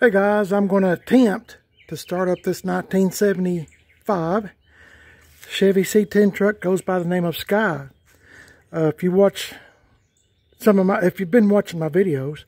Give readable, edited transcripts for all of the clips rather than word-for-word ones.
Hey guys, I'm going to attempt to start up this 1975 Chevy C10 truck. Goes by the name of Skye. If you've been watching my videos,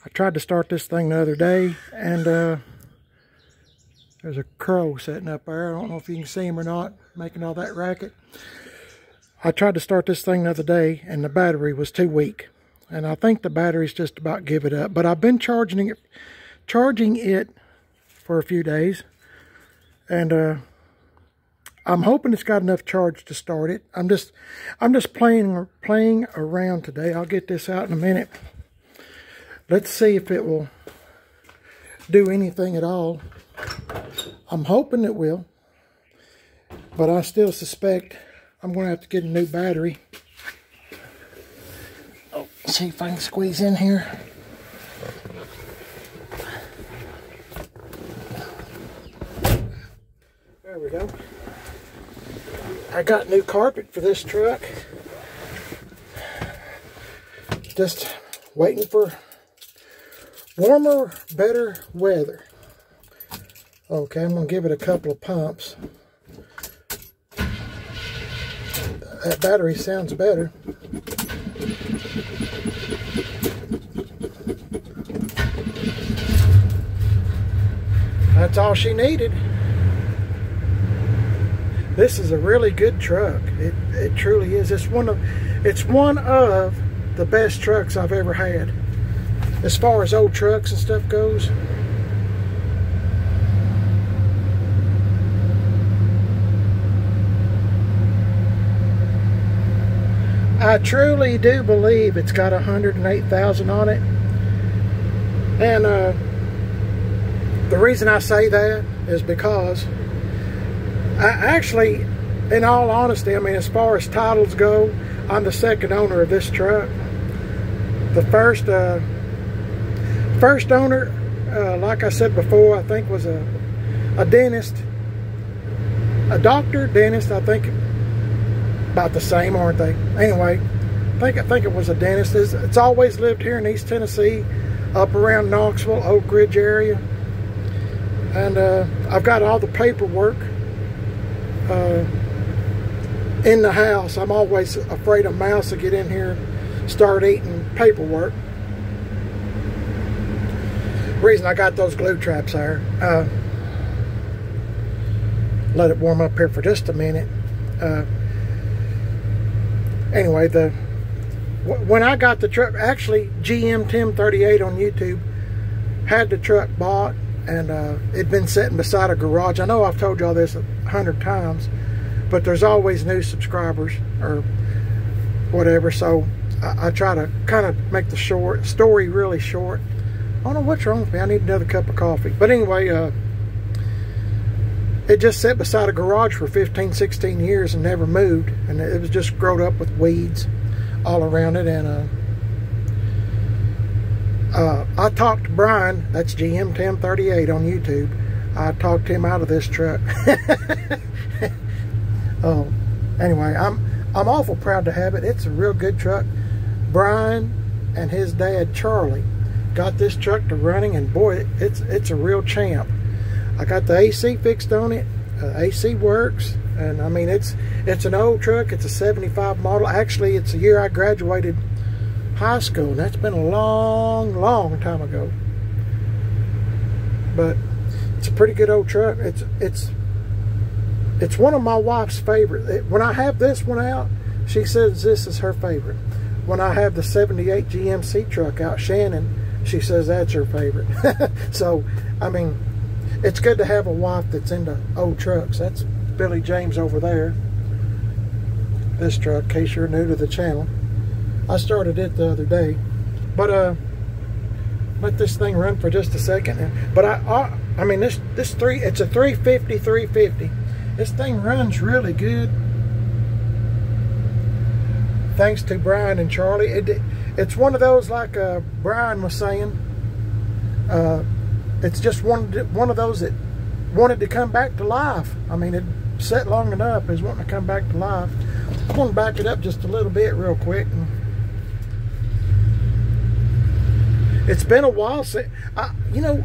I tried to start this thing the other day, and there's a crow sitting up there. I don't know if you can see him or not, making all that racket. I tried to start this thing the other day, and the battery was too weak, and I think the battery's just about give it up. But I've been charging it for a few days, and I'm hoping it's got enough charge to start it. I'm just playing around today. I'll get this out in a minute. Let's see if it will do anything at all. I'm hoping it will, but I still suspect I'm going to have to get a new battery. Oh, see if I can squeeze in here. There we go. I got new carpet for this truck. Just waiting for warmer, better weather. Okay, I'm going to give it a couple of pumps. That battery sounds better. That's all she needed. This is a really good truck. It truly is. It's one of the best trucks I've ever had. As far as old trucks and stuff goes. I truly do believe it's got 108,000 on it. And the reason I say that is because I actually, in all honesty, I mean, as far as titles go, I'm the second owner of this truck. The first owner, like I said before, I think was a dentist, a doctor, dentist. I think about the same, aren't they? Anyway, I think it was a dentist. It's always lived here in East Tennessee, up around Knoxville, Oak Ridge area, and I've got all the paperwork in the house. I'm always afraid a mouse will get in here, start eating paperwork. Reason I got those glue traps there. Let it warm up here for just a minute. Anyway, when I got the truck, actually GM 1038 on YouTube had the truck bought, and it'd been sitting beside a garage. I know I've told y'all this 100 times, but there's always new subscribers or whatever, so I try to kind of make the story really short. I don't know what's wrong with me. I need another cup of coffee. But anyway, it just sat beside a garage for 15, 16 years and never moved. And it was just grown up with weeds all around it. And I talked to Brian, that's GM 1038 on YouTube. I talked him out of this truck. Oh, anyway, I'm awful proud to have it. It's a real good truck. Brian and his dad, Charlie, got this truck to running, and boy, it's a real champ. I got the AC fixed on it. AC works, and I mean it's an old truck. It's a 75 model. Actually, it's the year I graduated high school, and that's been a long time ago. But it's a pretty good old truck. It's one of my wife's favorite. When I have this one out, she says this is her favorite. When I have the 78 GMC truck out, Shannon, she says that's her favorite. So, I mean, it's good to have a wife that's into old trucks. That's Billy James over there. This truck, in case you're new to the channel. I started it the other day. But, let this thing run for just a second. But I mean, it's a 350. This thing runs really good. Thanks to Brian and Charlie. It's one of those, like Brian was saying, it's just one of those that wanted to come back to life. I mean, it sat long enough, it's wanting to come back to life. I'm going to back it up just a little bit real quick. It's been a while since, you know,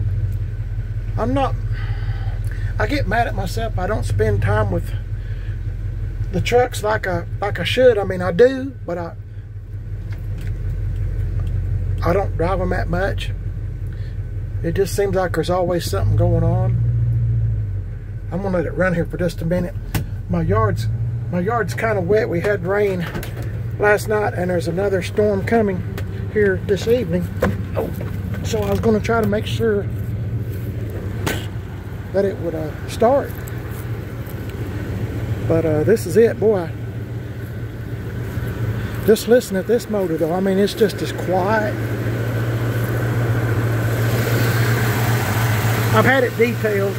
I get mad at myself. I don't spend time with the trucks like I should. I mean, I do, but I don't drive them that much. It just seems like there's always something going on. I'm gonna let it run here for just a minute. My yard's kind of wet. We had rain last night, and there's another storm coming here this evening. Oh, so I was gonna try to make sure that it would start. But this is it, boy. Just listen at this motor though. I mean, it's just as quiet. I've had it detailed,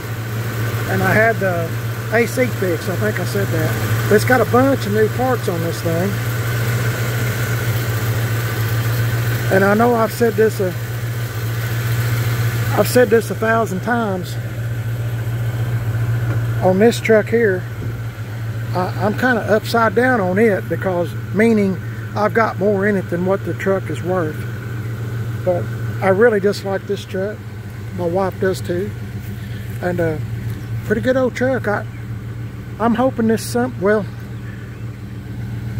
and I had the AC fixed. I think I said that. But it's got a bunch of new parts on this thing. And I know I've said this 1,000 times. On this truck here, I'm kind of upside down on it, because meaning I've got more in it than what the truck is worth. But I really just like this truck. My wife does too. And pretty good old truck. I'm hoping this well,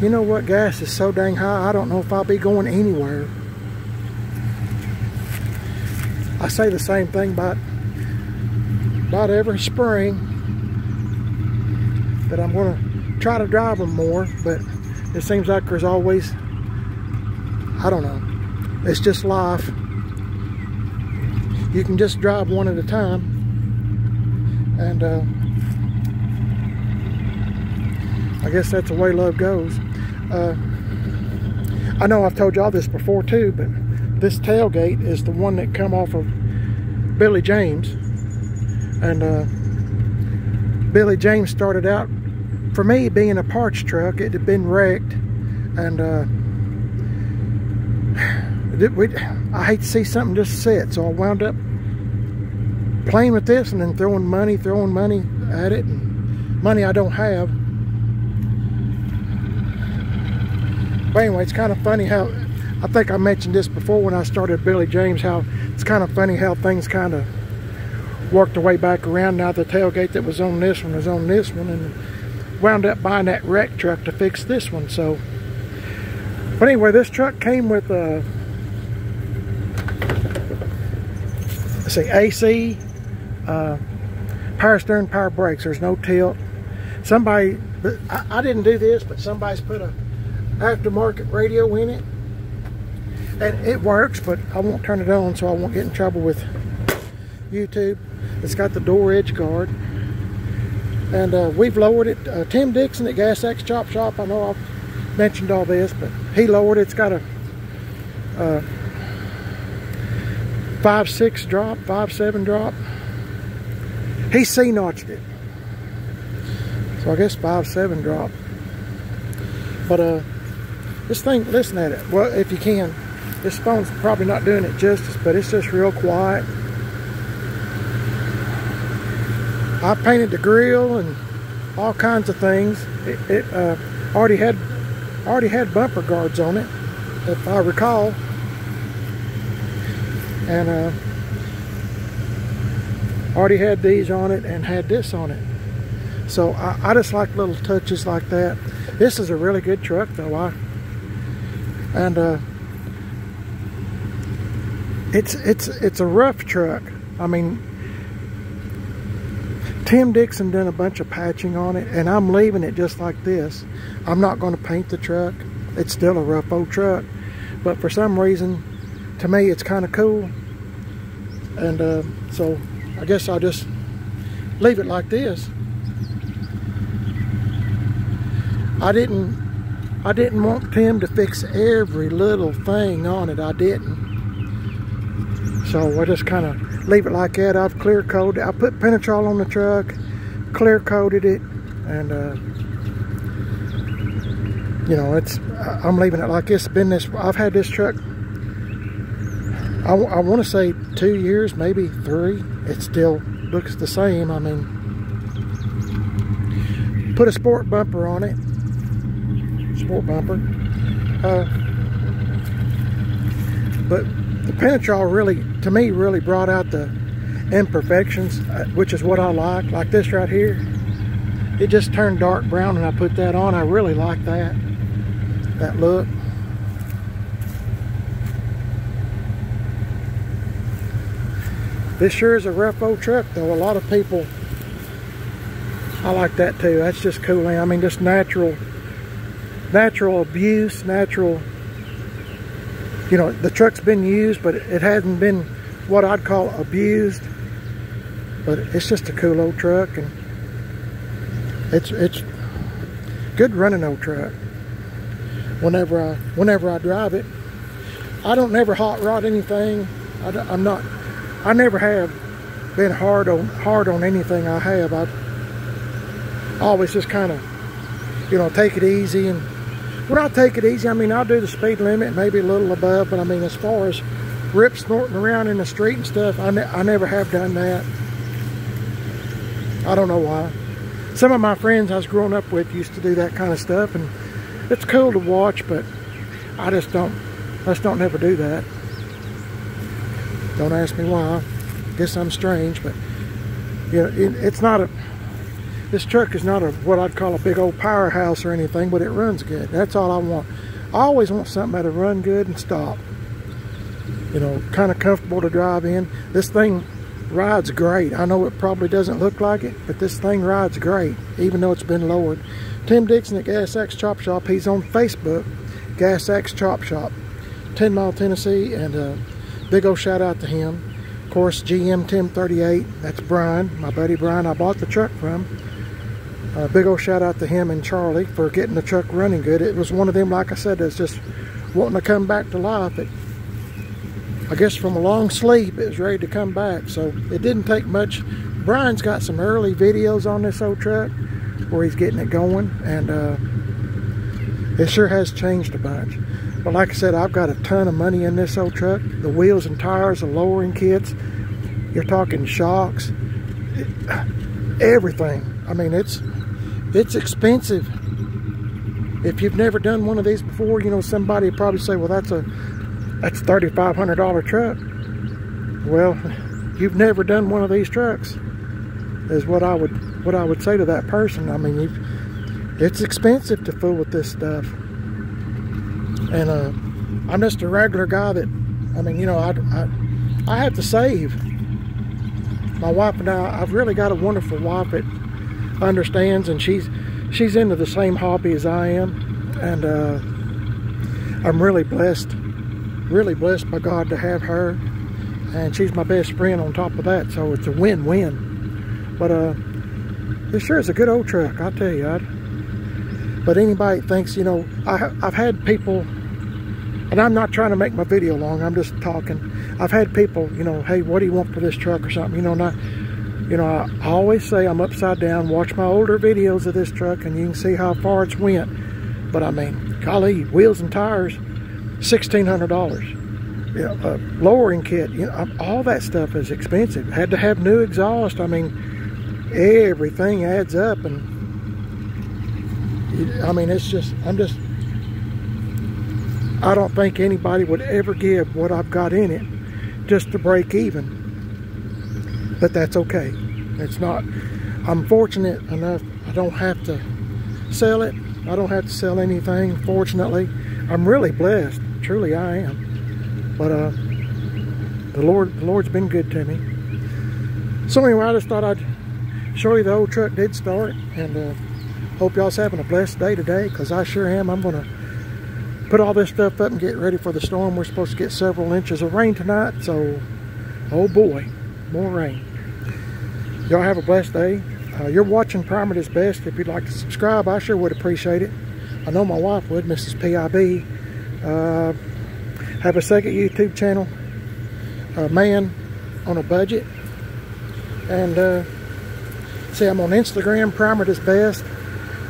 you know what, gas is so dang high, I don't know if I'll be going anywhere. I say the same thing about every spring, that I'm going to try to drive them more, but it seems like there's always, I don't know, it's just life. You can just drive one at a time, and I guess that's the way love goes. I know I've told y'all this before too, but this tailgate is the one that come off of Billy James, and Billy James started out, for me, being a parts truck. It had been wrecked, and I hate to see something just sit, so I wound up playing with this and then throwing money at it, and money I don't have. But anyway, it's kind of funny how, I think I mentioned this before when I started Billy James, how it's kind of funny how things kind of worked their way back around. Now the tailgate that was on this one was on this one, and wound up buying that wreck truck to fix this one. So, but anyway, this truck came with let's see, AC, power steering, power brakes. There's no tilt. Somebody, I didn't do this, but somebody's put a aftermarket radio in it, and it works, but I won't turn it on so I won't get in trouble with YouTube. It's got the door edge guard, and we've lowered it. Tim Dixon at Gas X Chop Shop, I know I've mentioned all this, but he lowered it. It's got a 5.6 drop, 5.7 drop. He C-notched it, so I guess 5.7 drop. But this thing, listen at it. Well, if you can, this phone's probably not doing it justice, but it's just real quiet. I painted the grill and all kinds of things. It already had bumper guards on it, if I recall, and already had these on it and had this on it. So I just like little touches like that. This is a really good truck though. It's a rough truck. I mean, Tim Dixon done a bunch of patching on it, and I'm leaving it just like this. I'm not going to paint the truck. It's still a rough old truck, but for some reason, to me, it's kind of cool. And so I guess I'll just leave it like this. I didn't want Tim to fix every little thing on it. I didn't. So I just kind of leave it like that. I've clear coated. I put Penetrol on the truck, clear coated it, and you know, I'm leaving it like this. I've had this truck, I want to say 2 years, maybe 3. It still looks the same. I mean, put a sport bumper on it. Sport bumper. But the Penetrol really, to me, really brought out the imperfections, which is what I like this right here. It just turned dark brown and I put that on. I really like that look. This sure is a rough old truck though. A lot of people, I like that too. That's just cool. I mean, just natural abuse, natural, you know, the truck's been used, but it hasn't been what I'd call abused. But it's just a cool old truck, and it's good running old truck. Whenever I drive it, I don't never hot rod anything. I never have been hard on anything I have. I always just kind of, you know, take it easy. And when I take it easy, I mean, I'll do the speed limit, maybe a little above, but I mean, as far as rip snorting around in the street and stuff, I never have done that. I don't know why. Some of my friends I was growing up with used to do that kind of stuff, and it's cool to watch, but I just don't never do that. Don't ask me why. Guess I'm strange, but you know, it's not a. This truck is not what I'd call a big old powerhouse or anything, but it runs good. That's all I want. I always want something that'll run good and stop. You know, kind of comfortable to drive in. This thing rides great. I know it probably doesn't look like it, but this thing rides great, even though it's been lowered. Tim Dixon at Gas Axe Chop Shop. He's on Facebook, Gas Axe Chop Shop, 10 Mile, Tennessee, and big old shout out to him. Of course, GM Tim 38. That's Brian, my buddy Brian. I bought the truck from. Big old shout out to him and Charlie for getting the truck running good. It was one of them, like I said, that's just wanting to come back to life. I guess from a long sleep, it was ready to come back. So it didn't take much. Brian's got some early videos on this old truck where he's getting it going, and it sure has changed a bunch. But like I said, I've got a ton of money in this old truck. The wheels and tires, the lowering kits, you're talking shocks, everything. I mean, it's expensive. If you've never done one of these before, you know, somebody would probably say, well, that's a $3,500 truck. Well, you've never done one of these trucks, is what I would say to that person. I mean, it's expensive to fool with this stuff. And I'm just a regular guy that, I mean, you know, I have to save. My wife and I've really got a wonderful wife that understands, and she's into the same hobby as I am, and I'm really blessed by God to have her, and she's my best friend on top of that, so it's a win-win. But this sure is a good old truck, I tell you. But anybody thinks, you know, I've had people, and I'm not trying to make my video long, I'm just talking. I've had people, you know, hey, what do you want for this truck or something, you know, I always say I'm upside down. Watch my older videos of this truck and you can see how far it's went. But I mean, golly, wheels and tires, $1,600. You know, lowering kit, you know, all that stuff is expensive. Had to have new exhaust. I mean, everything adds up, and I mean, it's just, I don't think anybody would ever give what I've got in it just to break even. But that's okay. It's not, I'm fortunate enough, I don't have to sell it. I don't have to sell anything, fortunately. I'm really blessed, truly I am. But the Lord's been good to me. So anyway, I just thought I'd show you the old truck did start, and hope y'all's having a blessed day today, because I sure am. I'm gonna put all this stuff up and get ready for the storm. We're supposed to get several inches of rain tonight, so oh boy, more rain. Y'all have a blessed day. You're watching Primer is Best. If you'd like to subscribe, I sure would appreciate it. I know my wife would, Mrs PIB. Have a second YouTube channel, Man on a Budget. And see, I'm on Instagram, Primer is Best.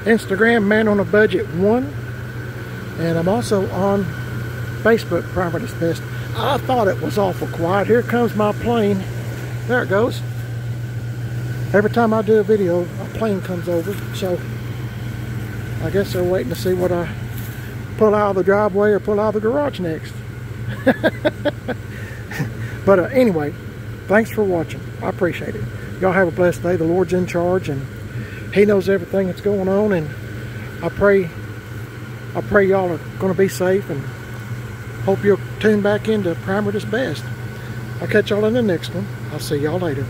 Instagram, Man on a Budget 1. And I'm also on Facebook, Primer is Best. I thought it was awful quiet. Here comes my plane. There it goes. Every time I do a video, a plane comes over, so I guess they're waiting to see what I pull out of the driveway or pull out of the garage next. But anyway, Thanks for watching. I appreciate it. Y'all have a blessed day. The Lord's in charge, and He knows everything that's going on, and I pray y'all are going to be safe, and hope you'll tune back into Primer This Best. I'll catch y'all in the next one. I'll see y'all later.